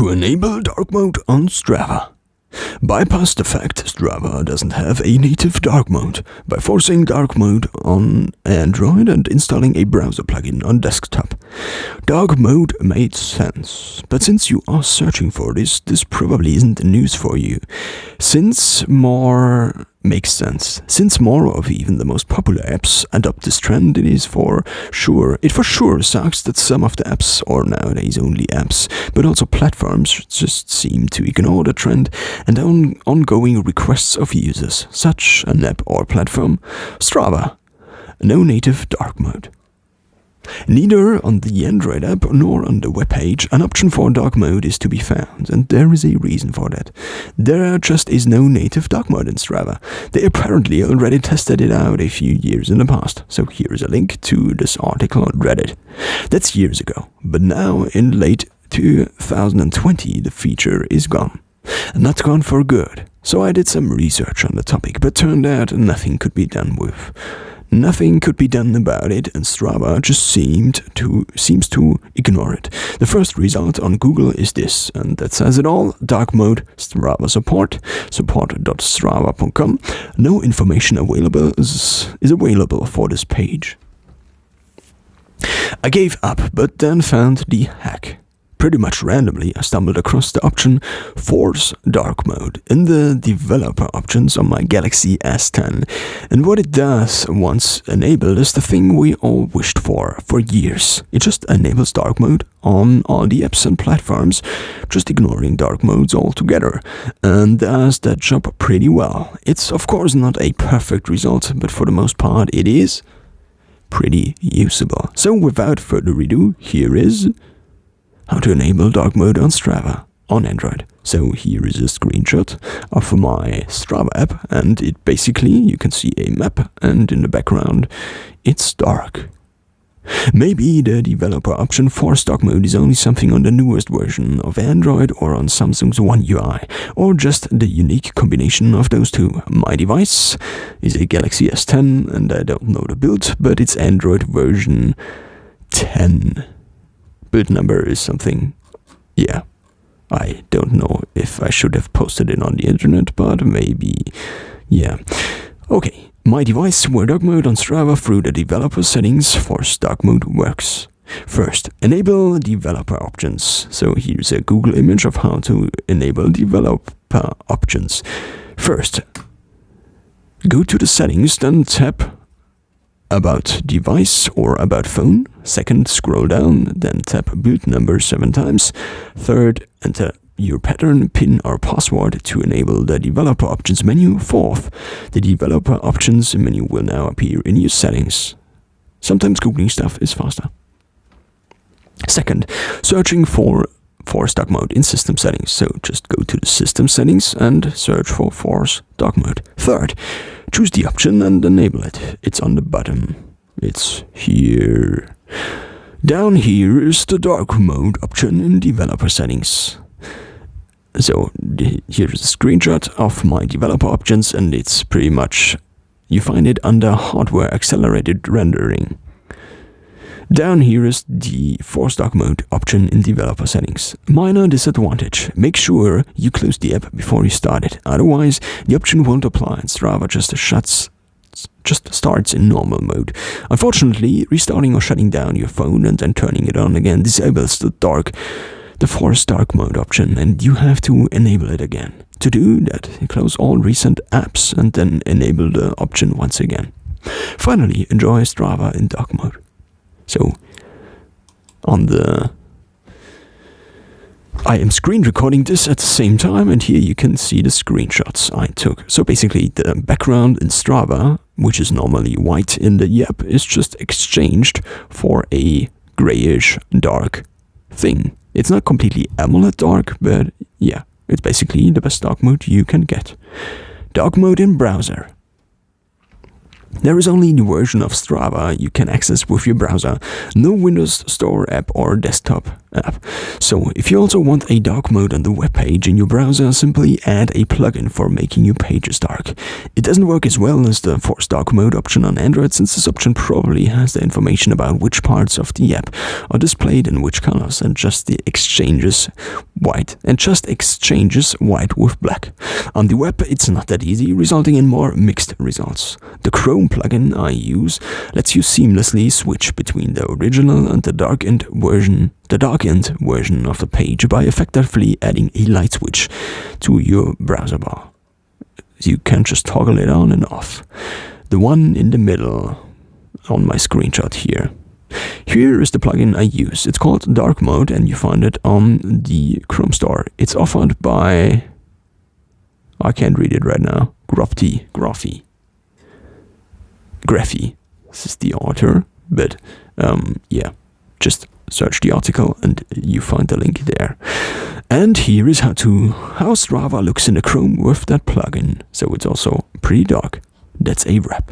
to enable dark mode on Strava. Bypass the fact Strava doesn't have a native dark mode by forcing dark mode on Android and installing a browser plugin on desktop. Dark mode made sense, but since you are searching for this probably isn't news for you. Since more of even the most popular apps adopt this trend, it for sure sucks that some of the apps, or nowadays only apps, but also platforms just seem to ignore the trend and ongoing requests of users. Such an app or platform, Strava, no native dark mode. Neither on the Android app nor on the webpage an option for dark mode is to be found, and there is a reason for that. There just is no native dark mode in Strava. They apparently already tested it out a few years in the past, so here is a link to this article on Reddit. That's years ago, but now in late 2020 the feature is gone. Not gone for good. So I did some research on the topic, but turned out nothing could be done about it, and Strava just seems to ignore it. The first result on Google is this, and that says it all. Dark mode Strava support.strava.com. No information is available for this page. I gave up, but then found the hack. Pretty much randomly, I stumbled across the option Force Dark Mode in the developer options on my Galaxy S10. And what it does once enabled is the thing we all wished for years. It just enables dark mode on all the apps and platforms, just ignoring dark modes altogether, and does that job pretty well. It's of course not a perfect result, but for the most part it is pretty usable. So without further ado, here is how to enable dark mode on Strava on Android. So here is a screenshot of my Strava app, and it basically, you can see a map, and in the background it's dark. Maybe the developer option for dark mode is only something on the newest version of Android or on Samsung's One UI, or just the unique combination of those two. My device is a Galaxy S10, and I don't know the build, but it's Android version 10. Build number is something, I don't know if I should have posted it on the internet, but maybe, Okay, my device where dark mode on Strava through the developer settings for dark mode works. First, enable developer options. So here's a Google image of how to enable developer options. First, go to the settings, then tap About device or about phone. Second, scroll down, then tap build number 7 times. Third, enter your pattern, PIN or password to enable the developer options menu. Fourth, the developer options menu will now appear in your settings. Sometimes Googling stuff is faster. Second, searching for Force Dark Mode in system settings. So just go to the system settings and search for Force Dark Mode. Third, choose the option and enable it. It's on the bottom. It's here. Down here is the dark mode option in developer settings. So here's a screenshot of my developer options, and it's pretty much, you find it under hardware accelerated rendering. Down here is the Force Dark Mode option in developer settings. Minor disadvantage: make sure you close the app before you start it, otherwise the option won't apply and Strava just starts in normal mode. Unfortunately, restarting or shutting down your phone and then turning it on again disables the Force Dark Mode option, and you have to enable it again. To do that, close all recent apps and then enable the option once again. Finally, enjoy Strava in dark mode. So, I am screen recording this at the same time, and here you can see the screenshots I took. So basically, the background in Strava, which is normally white in the app, is just exchanged for a grayish dark thing. It's not completely AMOLED dark, but yeah, it's basically the best dark mode you can get. Dark mode in browser. There is only the version of Strava you can access with your browser. No Windows Store app or desktop app. So if you also want a dark mode on the web page in your browser, simply add a plugin for making your pages dark. It doesn't work as well as the Force Dark Mode option on Android, since this option probably has the information about which parts of the app are displayed in which colors and just exchanges white with black. On the web, it's not that easy, resulting in more mixed results. The Chrome plugin I use lets you seamlessly switch between the original and the darkened version of the page by effectively adding a light switch to your browser bar. You can just toggle it on and off. The one in the middle on my screenshot here. Here is the plugin I use. It's called Dark Mode and you find it on the Chrome store. It's offered by, I can't read it right now, Graphy. This is the author, but yeah, just search the article and you find the link there. And here is how Strava looks in the Chrome with that plugin. So it's also pretty dark. That's a wrap.